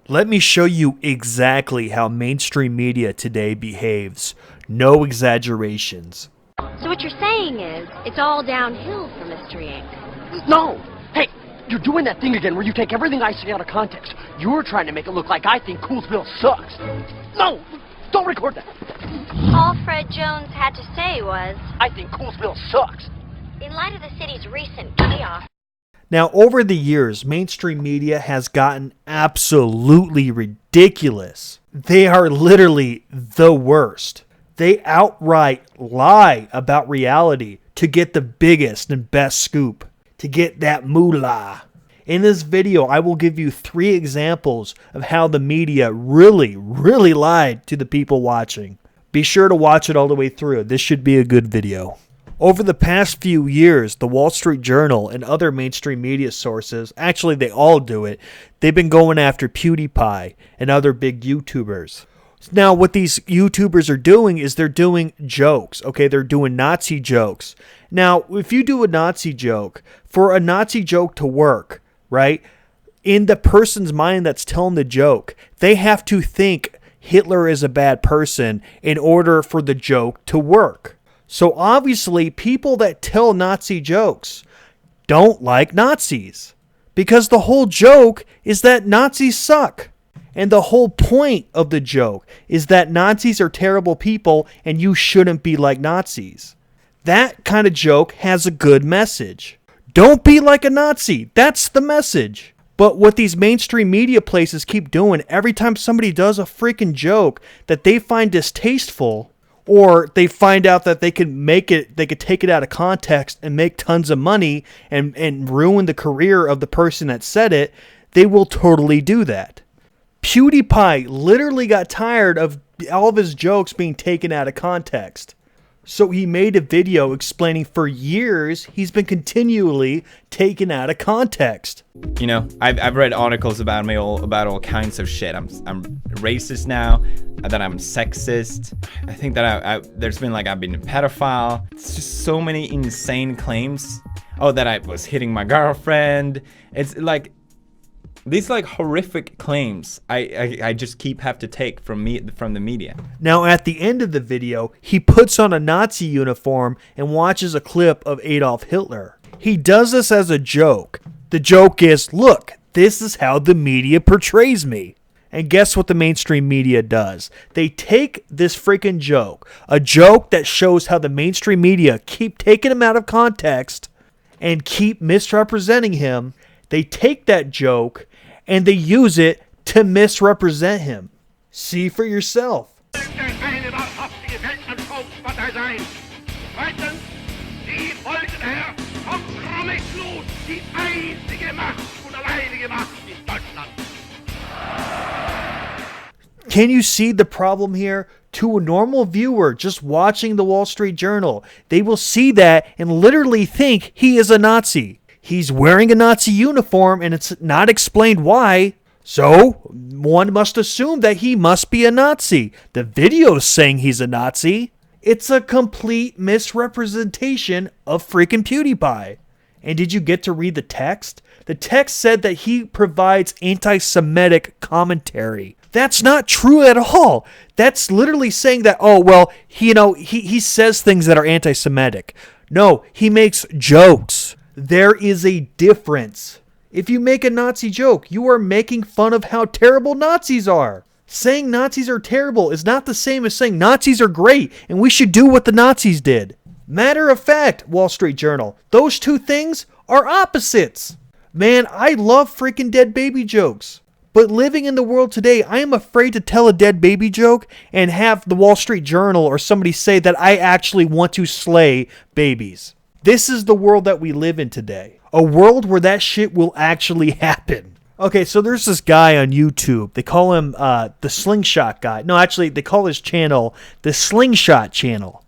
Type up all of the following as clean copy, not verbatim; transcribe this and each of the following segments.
Let me show you exactly how mainstream media today behaves. No exaggerations. So what you're saying is, it's all downhill for Mystery Inc. No! Hey, you're doing that thing again where you take everything I say out of context. You're trying to make it look like I think Coolsville sucks. No! Don't record that! All Fred Jones had to say was, I think Coolsville sucks. in light of the city's recent chaos. Now, over the years, mainstream media has gotten absolutely ridiculous. They are literally the worst. They outright lie about reality to get the biggest and best scoop, to get that moolah. In this video, I will give you 3 examples of how the media really lied to the people watching. Be sure to watch it all the way through. This should be a good video. Over the past few years, the Wall Street Journal and other mainstream media sources, actually they all do it, they've been going after PewDiePie and other big YouTubers. Now, what these YouTubers are doing is they're doing jokes, okay? They're doing Nazi jokes. Now, if you do a Nazi joke, for a Nazi joke to work, right, in the person's mind that's telling the joke, they have to think Hitler is a bad person in order for the joke to work. So obviously, people that tell Nazi jokes don't like Nazis, because the whole joke is that Nazis suck. And the whole point of the joke is that Nazis are terrible people and you shouldn't be like Nazis. That kind of joke has a good message. Don't be like a Nazi. That's the message. But what these mainstream media places keep doing, every time somebody does a freaking joke that they find distasteful, or they find out that they could take it out of context and make tons of money and ruin the career of the person that said it, they will totally do that. PewDiePie literally got tired of all of his jokes being taken out of context. So he made a video explaining for years he's been continually taken out of context. You know, I've read articles about me about all kinds of shit. I'm racist now, that I'm sexist. I think that there's been like I've been a pedophile. It's just so many insane claims. Oh, that I was hitting my girlfriend. It's like these like horrific claims I just have to take from the media. Now at the end of the video, he puts on a Nazi uniform and watches a clip of Adolf Hitler. He does this as a joke. The joke is, look, this is how the media portrays me. And guess what the mainstream media does? They take this freaking joke, a joke that shows how the mainstream media keep taking him out of context and keep misrepresenting him. They take that joke and they use it to misrepresent him. See for yourself. Can you see the problem here? To a normal viewer just watching the Wall Street Journal, they will see that and literally think he is a Nazi. He's wearing a Nazi uniform and it's not explained why. So, one must assume that he must be a Nazi. The video's saying he's a Nazi. It's a complete misrepresentation of freaking PewDiePie. And did you get to read the text? The text said that he provides anti-Semitic commentary. That's not true at all. That's literally saying that, oh, well, he says things that are anti-Semitic. No, he makes jokes. There is a difference. If you make a Nazi joke, you are making fun of how terrible Nazis are. Saying Nazis are terrible is not the same as saying Nazis are great and we should do what the Nazis did. Matter of fact, Wall Street Journal, those two things are opposites. Man, I love freaking dead baby jokes. But living in the world today, I am afraid to tell a dead baby joke and have the Wall Street Journal or somebody say that I actually want to slay babies. This is the world that we live in today. A world where that shit will actually happen. Okay, so there's this guy on YouTube. They call him the Slingshot guy. No, actually, they call his channel the Slingshot channel.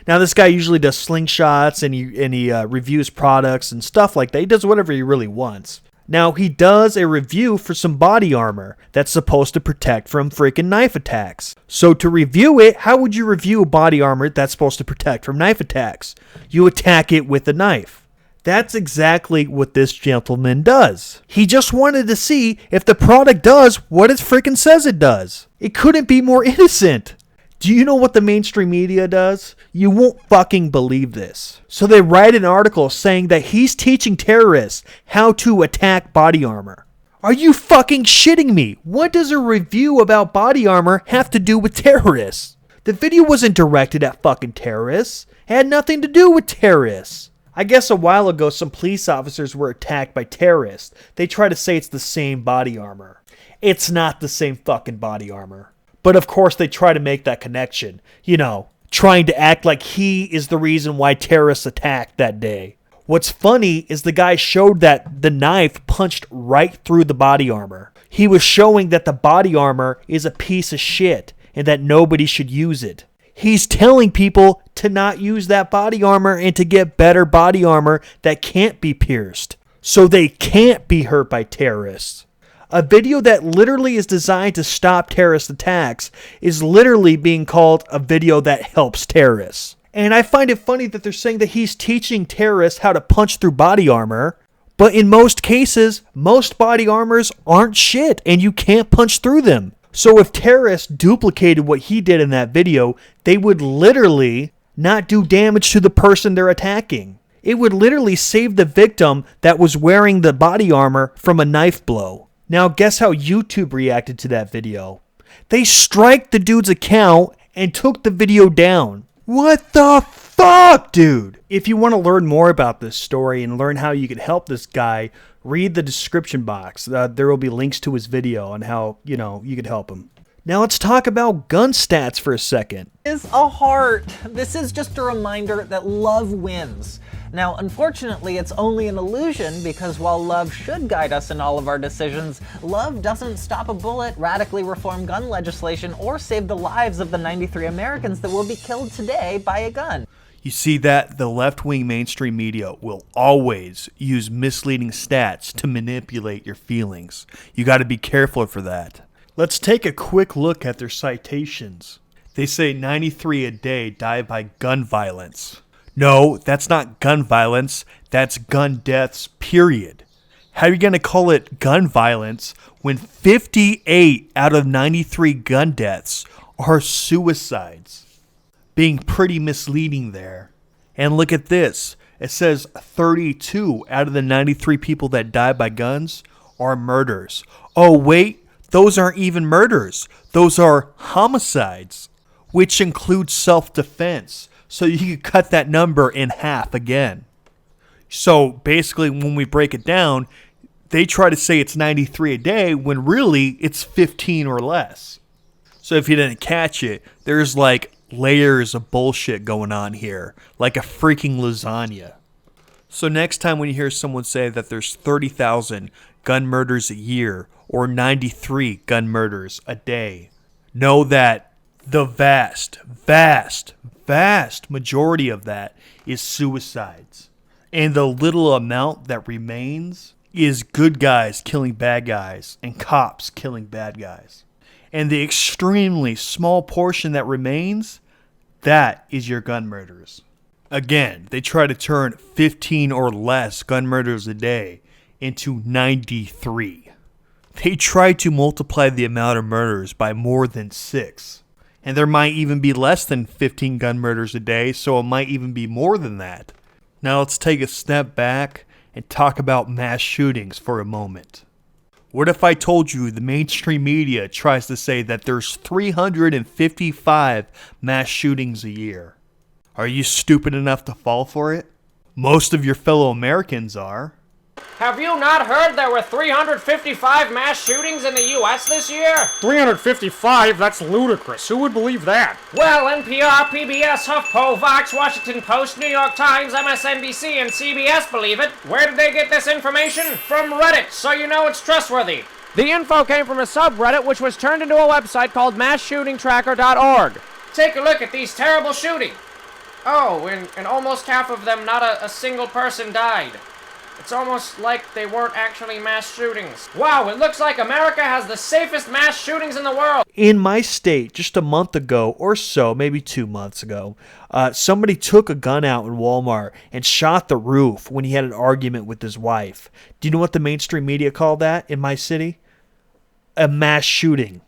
Now, this guy usually does slingshots and he reviews products and stuff like that. He does whatever he really wants. Now, he does a review for some body armor that's supposed to protect from freaking knife attacks. So to review it, how would you review body armor that's supposed to protect from knife attacks? You attack it with a knife. That's exactly what this gentleman does. He just wanted to see if the product does what it freaking says it does. It couldn't be more innocent. Do you know what the mainstream media does? You won't fucking believe this. So they write an article saying that he's teaching terrorists how to attack body armor. Are you fucking shitting me? What does a review about body armor have to do with terrorists? The video wasn't directed at fucking terrorists. It had nothing to do with terrorists. I guess a while ago some police officers were attacked by terrorists. They try to say it's the same body armor. It's not the same fucking body armor. But of course they try to make that connection. You know, trying to act like he is the reason why terrorists attacked that day. What's funny is the guy showed that the knife punched right through the body armor. He was showing that the body armor is a piece of shit and that nobody should use it. He's telling people to not use that body armor and to get better body armor that can't be pierced, so they can't be hurt by terrorists. A video that literally is designed to stop terrorist attacks is literally being called a video that helps terrorists. And I find it funny that they're saying that he's teaching terrorists how to punch through body armor, but in most cases, most body armors aren't shit and you can't punch through them. So if terrorists duplicated what he did in that video, they would literally not do damage to the person they're attacking. It would literally save the victim that was wearing the body armor from a knife blow. Now guess how YouTube reacted to that video? They striked the dude's account and took the video down. What the fuck, dude? If you want to learn more about this story and learn how you can help this guy, read the description box. There will be links to his video on how, you could help him. Now let's talk about gun stats for a second. Is a heart. This is just a reminder that love wins. Now, unfortunately, it's only an illusion because while love should guide us in all of our decisions, love doesn't stop a bullet, radically reform gun legislation, or save the lives of the 93 Americans that will be killed today by a gun. You see that the left-wing mainstream media will always use misleading stats to manipulate your feelings. You got to be careful for that. Let's take a quick look at their citations. They say 93 a day die by gun violence. No, that's not gun violence. That's gun deaths, period. How are you going to call it gun violence when 58 out of 93 gun deaths are suicides? Being pretty misleading there. And look at this. It says 32 out of the 93 people that die by guns are murders. Oh, wait. Those aren't even murders. Those are homicides, which includes self-defense. So you could cut that number in half again. So basically, when we break it down, they try to say it's 93 a day when really it's 15 or less. So if you didn't catch it, there's like layers of bullshit going on here, like a freaking lasagna. So next time when you hear someone say that there's 30,000 gun murders a year or 93 gun murders a day, know that the vast majority of that is suicides. And the little amount that remains is good guys killing bad guys and cops killing bad guys. And the extremely small portion that remains, that is your gun murders. Again, they try to turn 15 or less gun murders a day into 93. They try to multiply the amount of murders by more than 6. And there might even be less than 15 gun murders a day, so it might even be more than that. Now let's take a step back and talk about mass shootings for a moment. What if I told you the mainstream media tries to say that there's 355 mass shootings a year? Are you stupid enough to fall for it? Most of your fellow Americans are. Have you not heard there were 355 mass shootings in the U.S. this year? 355? That's ludicrous. Who would believe that? Well, NPR, PBS, HuffPo, Vox, Washington Post, New York Times, MSNBC, and CBS believe it. Where did they get this information? From Reddit, so you know it's trustworthy. The info came from a subreddit which was turned into a website called MassShootingTracker.org. Take a look at these terrible shootings. Oh, and almost half of them, not a single person died. It's almost like they weren't actually mass shootings. Wow, it looks like America has the safest mass shootings in the world. In my state, just a month ago or so, maybe 2 months ago, somebody took a gun out in Walmart and shot the roof when he had an argument with his wife. Do you know what the mainstream media called that in my city? A mass shooting.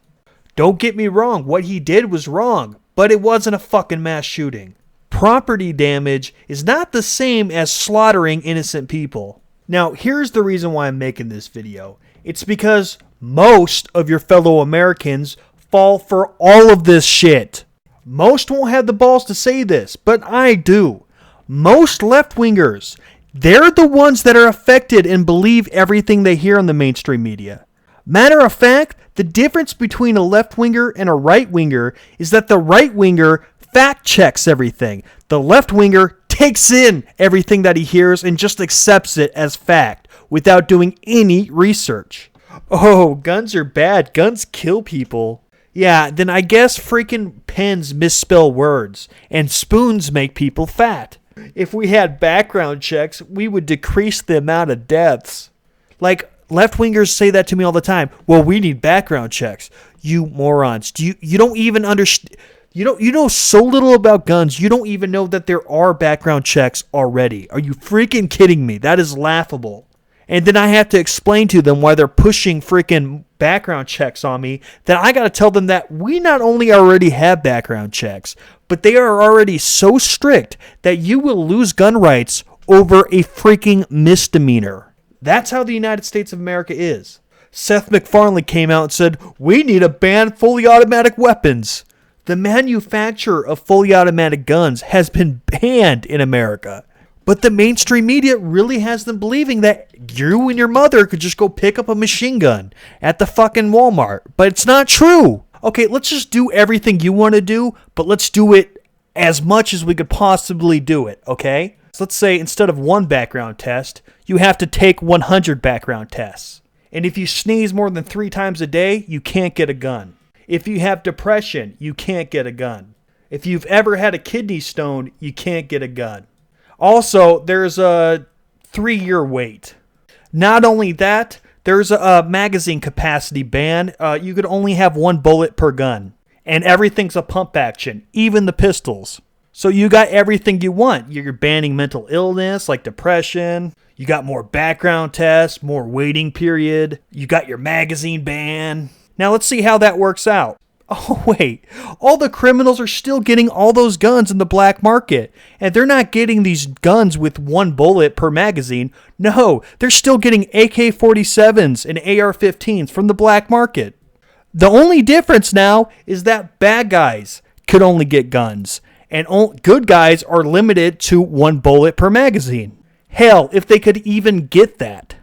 Don't get me wrong, what he did was wrong, but it wasn't a fucking mass shooting. Property damage is not the same as slaughtering innocent people. Now, here's the reason why I'm making this video. It's because most of your fellow Americans fall for all of this shit. Most won't have the balls to say this, but I do. Most left-wingers, they're the ones that are affected and believe everything they hear on the mainstream media. Matter of fact, the difference between a left-winger and a right-winger is that the right-winger fact-checks everything. The left-winger takes in everything that he hears and just accepts it as fact without doing any research. Oh, guns are bad. Guns kill people. Yeah, then I guess freaking pens misspell words and spoons make people fat. If we had background checks, we would decrease the amount of deaths. Like, left-wingers say that to me all the time. Well, we need background checks. You morons. You don't even understand. You know so little about guns, you don't even know that there are background checks already. Are you freaking kidding me? That is laughable. And then I have to explain to them why they're pushing freaking background checks on me, that I got to tell them that we not only already have background checks, but they are already so strict that you will lose gun rights over a freaking misdemeanor. That's how the United States of America is. Seth MacFarlane came out and said, we need to ban fully automatic weapons. The manufacture of fully automatic guns has been banned in America. But the mainstream media really has them believing that you and your mother could just go pick up a machine gun at the fucking Walmart. But it's not true. Okay, let's just do everything you want to do, but let's do it as much as we could possibly do it, okay? So let's say instead of one background test, you have to take 100 background tests. And if you sneeze more than 3 times a day, you can't get a gun. If you have depression, you can't get a gun. If you've ever had a kidney stone, you can't get a gun. Also, there's a 3-year wait. Not only that, there's a magazine capacity ban. You could only have 1 bullet per gun. And everything's a pump action, even the pistols. So you got everything you want. You're banning mental illness like depression. You got more background tests, more waiting period. You got your magazine ban. Now let's see how that works out. Oh wait, all the criminals are still getting all those guns in the black market. And they're not getting these guns with 1 bullet per magazine. No, they're still getting AK-47s and AR-15s from the black market. The only difference now is that bad guys could only get guns. And good guys are limited to 1 bullet per magazine. Hell, if they could even get that.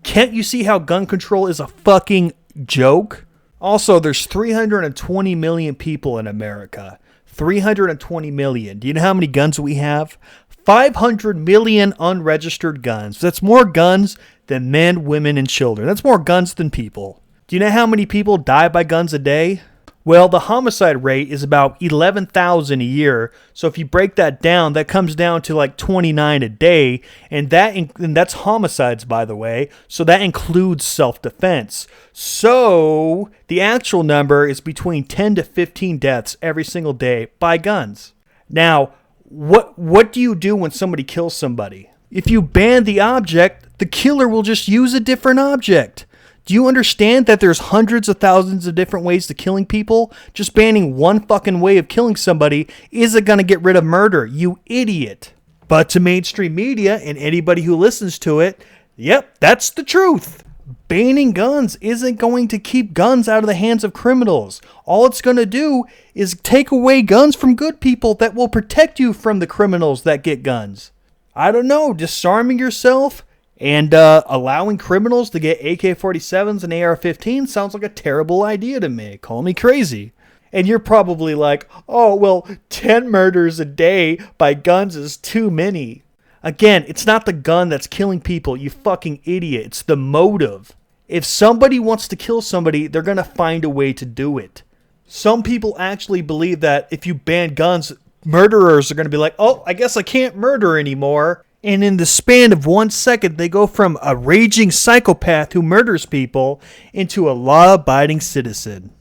Can't you see how gun control is a fucking joke? Also, there's 320 million people in America. 320 million. Do you know how many guns we have? 500 million unregistered guns. That's more guns than men, women, and children. That's more guns than people. Do you know how many people die by guns a day? Well, the homicide rate is about 11,000 a year. So if you break that down, that comes down to like 29 a day. And that's homicides, by the way. So that includes self-defense. So the actual number is between 10 to 15 deaths every single day by guns. Now, what do you do when somebody kills somebody? If you ban the object, the killer will just use a different object. Do you understand that there's hundreds of thousands of different ways to killing people? Just banning one fucking way of killing somebody isn't going to get rid of murder, you idiot. But to mainstream media and anybody who listens to it, yep, that's the truth. Banning guns isn't going to keep guns out of the hands of criminals. All it's going to do is take away guns from good people that will protect you from the criminals that get guns. I don't know, disarming yourself and allowing criminals to get AK-47s and AR-15s sounds like a terrible idea to me. Call me crazy. And you're probably like, oh, well, 10 murders a day by guns is too many. Again, it's not the gun that's killing people, you fucking idiot. It's the motive. If somebody wants to kill somebody, they're going to find a way to do it. Some people actually believe that if you ban guns, murderers are going to be like, oh, I guess I can't murder anymore. And in the span of 1 second, they go from a raging psychopath who murders people into a law-abiding citizen.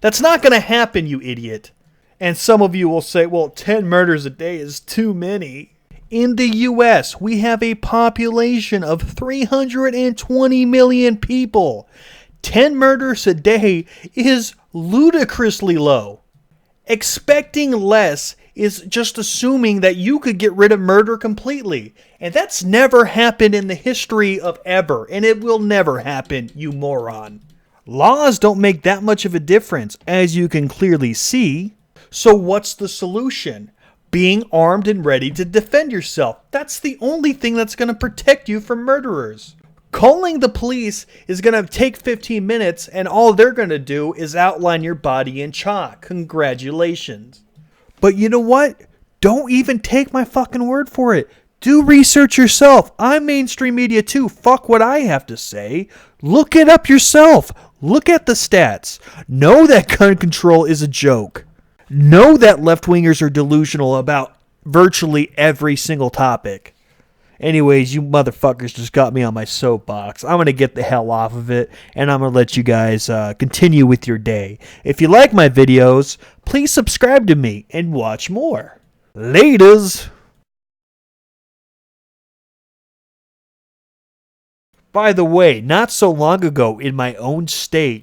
That's not going to happen, you idiot. And some of you will say, well, 10 murders a day is too many. In the U.S., we have a population of 320 million people. 10 murders a day is ludicrously low. Expecting less is just assuming that you could get rid of murder completely. And that's never happened in the history of ever. And it will never happen, you moron. Laws don't make that much of a difference, as you can clearly see. So what's the solution? Being armed and ready to defend yourself. That's the only thing that's going to protect you from murderers. Calling the police is going to take 15 minutes, and all they're going to do is outline your body in chalk. Congratulations. But you know what? Don't even take my fucking word for it. Do research yourself. I'm mainstream media too. Fuck what I have to say. Look it up yourself. Look at the stats. Know that gun control is a joke. Know that left-wingers are delusional about virtually every single topic. Anyways, you motherfuckers just got me on my soapbox. I'm going to get the hell off of it, and I'm going to let you guys continue with your day. If you like my videos, please subscribe to me and watch more. Laters! By the way, not so long ago in my own state,